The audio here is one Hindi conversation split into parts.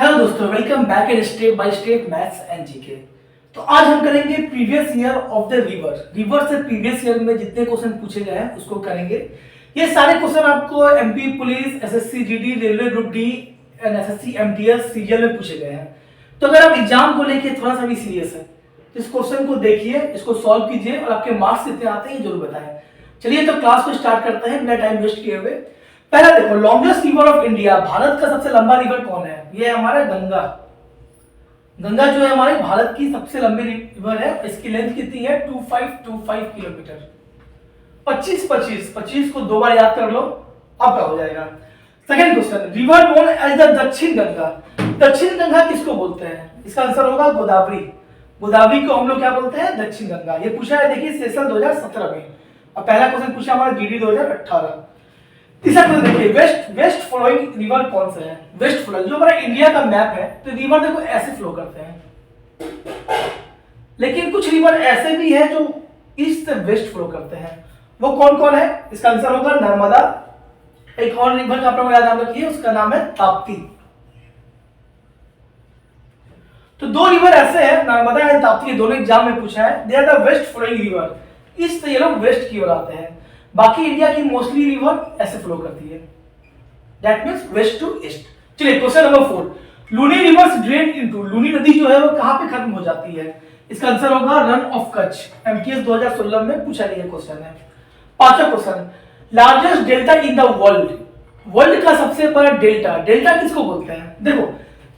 हेलो दोस्तों, welcome back in step by step maths and GK. तो आज हम करेंगे previous year of the river से प्रीवियस ईयर में जितने क्वेश्चन पूछे गए हैं उसको करेंगे। ये सारे क्वेश्चन आपको MP police, SSC GD, railway group D and SSC MTS CGL में पूछे गए हैं। तो अगर आप एग्जाम को लेके थोड़ा सा भी सीरियस है तो इस क्वेश्चन को देखिए, इसको सॉल्व कीजिए और आपके मार्क्स कितने आते हैं ये जरूर बताएं। चलिए तो क्लास को स्टार्ट करते हैं बिना टाइम वेस्ट किए हुए। पहला देखो, longest river of India, Bharat का सबसे लंबा रिवर कौन है? ये है हमारा गंगा। गंगा जो है हमारे भारत की सबसे लंबी रिवर है। इसकी लेंथ कितनी है? 2525 किलोमीटर। 25 को दो बार याद कर लो, आपका हो जाएगा। Second question, river known as the Dakshin Ganga. दक्षिण गंगा किसको बोलते हैं? इसका आंसर होगा गोदावरी। गोदावरी को हम लोग क्या बोलते हैं? दक्षिण गंगा। ये पूछा है देखिए सेशन 2017 में, और पहला क्वेश्चन पूछा हमारा जीडी 2018। तीसरा क्वेश्चन देखिए, वेस्ट फ्लोइंग रिवर कौन सा है? वेस्ट फ्लोइंग जो हमारा इंडिया का मैप है तो रिवर देखो ऐसे फ्लो करते हैं, लेकिन कुछ रिवर ऐसे भी है जो ईस्ट से वेस्ट फ्लो करते हैं। वो कौन कौन है? इसका आंसर होगा नर्मदा। एक और रिवर का आप लोग याद रखिए, उसका नाम है ताप्ती। तो दो रिवर ऐसे हैं, नर्मदा एंड ताप्ती, दोनों एग्जाम में पूछा है। They are the west flowing river. East से ये लोग वेस्ट की ओर आते हैं। बाकी इंडिया की मोस्टली रिवर ऐसे फ्लो करती है, that means west to east. चलिए question number 4, Luni rivers drain into. Luni नदी जो है वो कहां पे खत्म हो जाती है? इसका आंसर होगा रन ऑफ कच्छ। एमटीएस 2016 में पूछा गया क्वेश्चन है। पांचवा question, largest delta in the world. World का सबसे बड़ा डेल्टा, डेल्टा किसको बोलते हैं? देखो,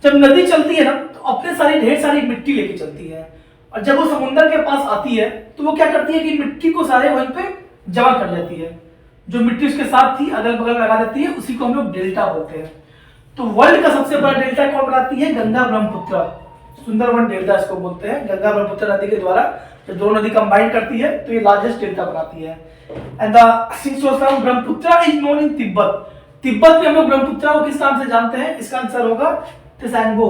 जब नदी चलती है ना तो अपने सारी ढेर सारी मिट्टी लेके चलती है, और जब वो समुद्र के पास आती है तो वो क्या करती है कि मिट्टी को सारे वहीं पे जमा कर लेती है। जो मिट्टी उसके साथ थी अगल बगल लगा देती है, उसी को हम लोग डेल्टा बोलते हैं। तो वर्ल्ड का सबसे बड़ा डेल्टा कौन बनाती है? गंगा ब्रह्मपुत्र, सुंदरवन डेल्टा इसको बोलते हैं। गंगा ब्रह्मपुत्र नदी के द्वारा जब दोनों नदी कंबाइन करती है तो ये लार्जेस्ट डेल्टा बनाती है। And the source of Brahmaputra is known in Tibet. Tibet में हम लोग ब्रह्मपुत्र को किस नाम से जानते हैं? इसका आंसर होगा त्रिशैंगो।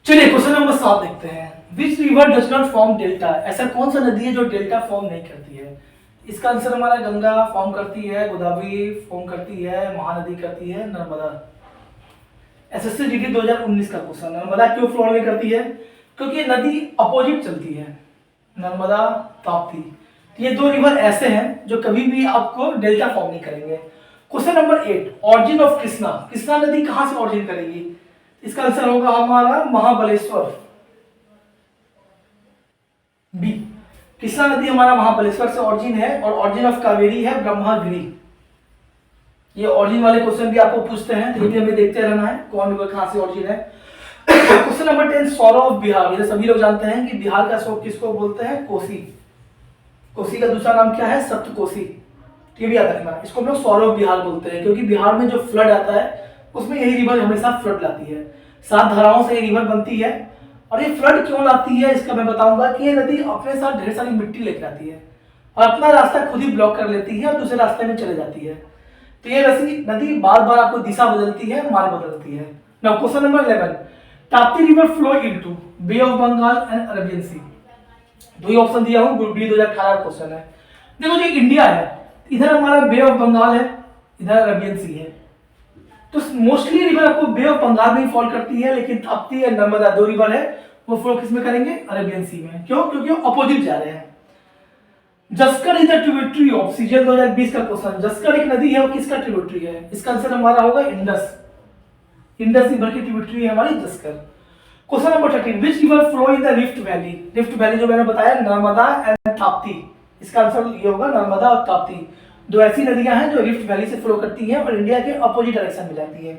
चलिए क्वेश्चन नंबर 7 देखते हैं। Which river does not form delta? ऐसा कौन सा नदी है जो डेल्टा फॉर्म नहीं करती है? इसका आंसर हमारा गंगा फॉर्म करती है, गोदावरी फॉर्म करती है, महानदी करती है, नर्मदा। एसएससी जीडी 2019 का क्वेश्चन। नर्मदा क्यों फ्लो नहीं करती है? क्योंकि ये नदी अपोजिट चलती है, नर्मदा ताप्ती। ये दो रिवर ऐसे हैं जो कभी भी आपको डेल्टा फॉर्म नहीं करेंगे। Question number 8, origin of Krishna. Krishna नदी कहां से ऑरिजिन करेगी? इसका आंसर होगा हमारा महाबलेश्वर, बी। कृष्णा नदी हमारा महाबलेश्वर से ऑरिजिन है, और ऑरिजिन ऑफ कावेरी है ब्रह्मगिरी। ये ऑरिजिन वाले क्वेश्चन भी आपको पूछते हैं, तो ये भी हमें देखते रहना है कौन रिवर कहां से ऑरिजिन है। क्वेश्चन नंबर 10, सौर ऑफ बिहार। ये सभी लोग जानते हैं कि बिहार का सौर किसको बोलते हैं? कोसी। कोसी का दूसरा नाम क्या है? सप्तकोसी। ये भी याद रखना, इसको हम लोग सौर ऑफ बिहार बोलते हैं, क्योंकि बिहार में जो फ्लड आता है उसमें यही रिवर हमेशा फ्लड लाती है। 7 धाराओं से ये रिवर बनती है, और ये फ्लड क्यों लाती है इसका मैं बताऊंगा कि ये नदी अपने साथ ढेर सारी मिट्टी लेकर आती है और अपना रास्ता खुद ही ब्लॉक कर लेती है और दूसरे रास्ते में चले जाती है। तो ये नदी बार बार आपको दिशा बदलती है, मार्ग बदलती है। Now question number 11, Tapti river flow into bay of Bengal and Arabian sea. दो ही ऑप्शन दिया हूं, ग्रुप डी 2018 क्वेश्चन है। देखो जो इंडिया है, इधर हमारा बे ऑफ बंगाल है, इधर अरेबियन सी है। तो मोस्टली रिवर आपको बे ऑफ बंगाल में ही फॉल करती है, लेकिन ताप्ती और नर्मदा दो रिवर है वो फ्लो किस में करेंगे? अरेबियन सी में। क्यों? क्योंकि वो अपोजिट जा रहे हैं। Zaskar is the tributary of, season 2020 का क्वेश्चन। जस्कर एक नदी है, वो किसका ट्रिब्यूटरी है? इसका आंसर हमारा होगा इंडस। इंडस रिवर की ट्रिब्यूटरी है हमारी Zaskar. Question number 13, which river flow in the rift valley. Rift valley जो मैंने बताया नर्मदा एंड ताप्ती। इसका आंसर ये होगा नर्मदा और ताप्ती। दो ऐसी नदियां हैं जो रिफ्ट वैली से फ्लो करती हैं और इंडिया के अपोजिट डायरेक्शन में जाती है।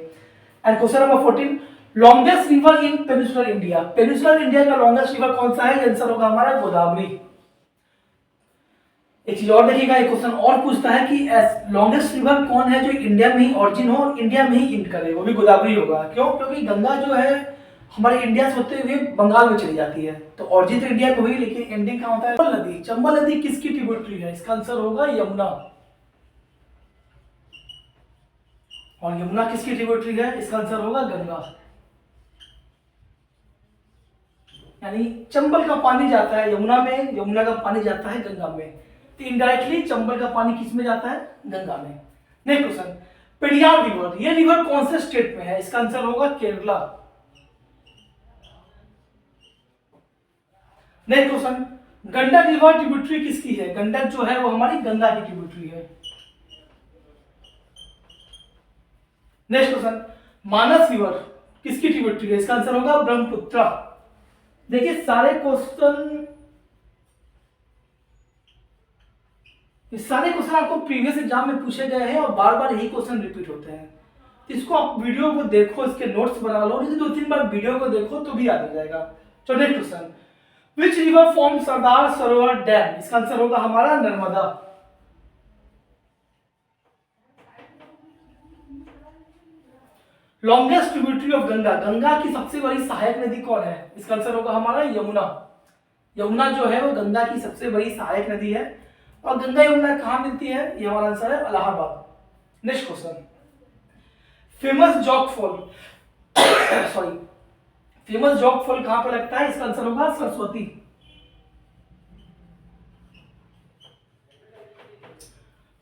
And question number 14, longest river in peninsular India. Peninsular India का लॉन्गेस्ट रिवर कौन सा है? आंसर होगा हमारा गोदावरी। एक चीज और देखिएगा, एक क्वेश्चन और पूछता है कि लॉन्गेस्ट रिवर कौन है जो इंडिया में ही ऑरिजिन हो और इंडिया में ही एंड करे? वो भी गोदावरी होगा। क्यों? क्योंकि गंगा जो है हमारे इंडिया से होते हुए बंगाल में चली जाती है, तो ऑरिजिन तो इंडिया में हुई, लेकिन एंडिंग कहां होता है? चंबल नदी। चंबल नदी किसकी ट्रिब्यूटरी है? इसका आंसर होगा यमुना। और यमुना किसकी ट्रिब्यूटरी है? इसका आंसर होगा गंगा। यानी चंबल का पानी जाता है यमुना में, यमुना का पानी जाता है गंगा में, तो इनडायरेक्टली चंबल का पानी किस में जाता है? गंगा में। नेक्स्ट क्वेश्चन, पेरियार रिवर, ये रिवर कौन से स्टेट में है? इसका आंसर होगा Kerala. Next question, Gandak river tributary किसकी है? गंडक जो है वो हमारी गंगा की ट्रिब्यूटरी है। नेक्स्ट क्वेश्चन, मानस रिवर किसकी ट्रिब्यूटरी है? इसका आंसर होगा ब्रह्मपुत्र। देखिए सारे क्वेश्चन आपको प्रीवियस एग्जाम में पूछे गए हैं और बार बार यही क्वेश्चन रिपीट होते हैं। तो इसको आप वीडियो को देखो, इसके नोट्स बना लो, नहीं 2-3 बार वीडियो को देखो तो भी याद हो जाएगा। तो next question, which river form Sardar Sarovar dam? इसका आंसर होगा हमारा Narmada. Longest tributary of Ganga, Ganga की सबसे बड़ी सहायक नदी कौन है? इसका आंसर होगा हमारा यमुना। यमुना जो है वो गंगा की सबसे बड़ी सहायक नदी है। और गंगा यमुना कहां मिलती है? ये हमारा आंसर है Allahabad. Next question, famous jog fall sorry famous jog fall कहां पर लगता है? इसका आंसर होगा Saraswati.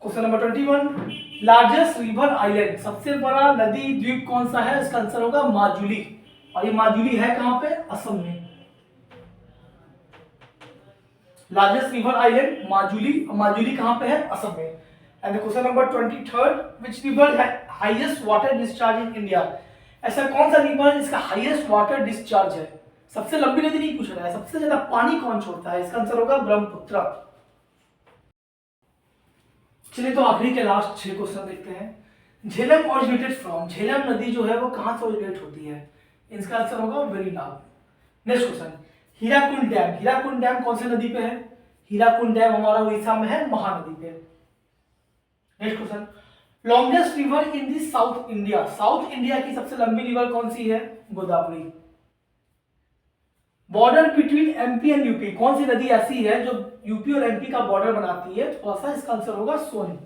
Question number 21, largest river island, सबसे बड़ा नदी द्वीप कौन सा है? इसका आंसर होगा माजुली। और ये माजुली है कहां पे? असम में। Largest river island Majuli, Majuli कहां पे है? असम में। And question number 23, which river highest water discharge in India? ऐसा कौन सा रिवर है जिसका हाईएस्ट वाटर डिस्चार्ज है? सबसे लंबी नदी नहीं पूछ रहा है, सबसे ज्यादा पानी कौन छोड़ता है? इसका आंसर होगा ब्रह्मपुत्र। चलिए तो आखिरी के लास्ट 6 क्वेश्चन देखते हैं। झेलम ऑरिजिनेटेड फ्रॉम, झेलम नदी जो है वो कहां से ओरिजिनेट होती है? इसका आंसर होगा Verinag. Next question, Hirakud dam, Hirakud dam कौन सी नदी पे है? हीराकुंड डैम हमारा उड़ीसा में है, महानदी पे। Next question, longest river in the south India, south India की सबसे लंबी रिवर कौन सी है? Godavari. Border between MP and UP, कौन सी नदी ऐसी है जो यूपी और एमपी का बॉर्डर बनाती है? थोड़ा सा, इसका आंसर होगा सोन।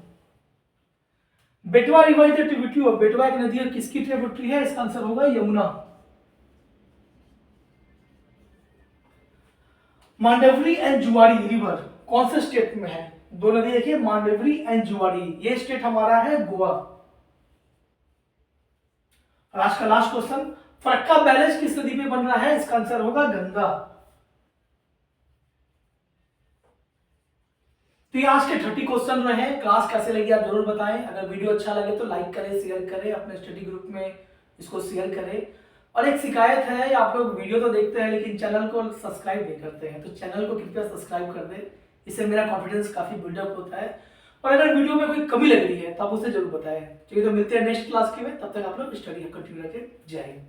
बेटवा रिवर इज ट्रिब्यूटरी ऑफ, बेटवा एक नदी है, किसकी ट्रिब्यूटरी है? इसका आंसर होगा यमुना। मांडवरी एंड जुआरी रिवर कौन से स्टेट में है? दो नदी देखिए, मांडवरी एंड जुआरी, ये स्टेट हमारा है गोवा। आज का लास्ट क्वेश्चन, फरक्का बैरेज किस नदी में बन रहा है? इसका आंसर होगा गंगा। तो ये आज के 30 क्वेश्चन रहे हैं। क्लास कैसे लगी आप जरूर बताएं। अगर वीडियो अच्छा लगे तो लाइक करें, शेयर करें, अपने स्टडी ग्रुप में इसको शेयर करें। और एक शिकायत है, आप लोग वीडियो तो देखते हैं लेकिन चैनल को सब्सक्राइब नहीं करते हैं, तो चैनल को कृपया सब्सक्राइब कर दें, इससे मेरा कॉन्फिडेंस काफी बिल्डअप होता है। और अगर वीडियो में कोई कमी लग रही है तो आप उसे जरूर बताएं। चलिए तो मिलते हैं नेक्स्ट क्लास के में, तब तक आप लोग स्टडी कंटिन्यू रखें। जय हिंद।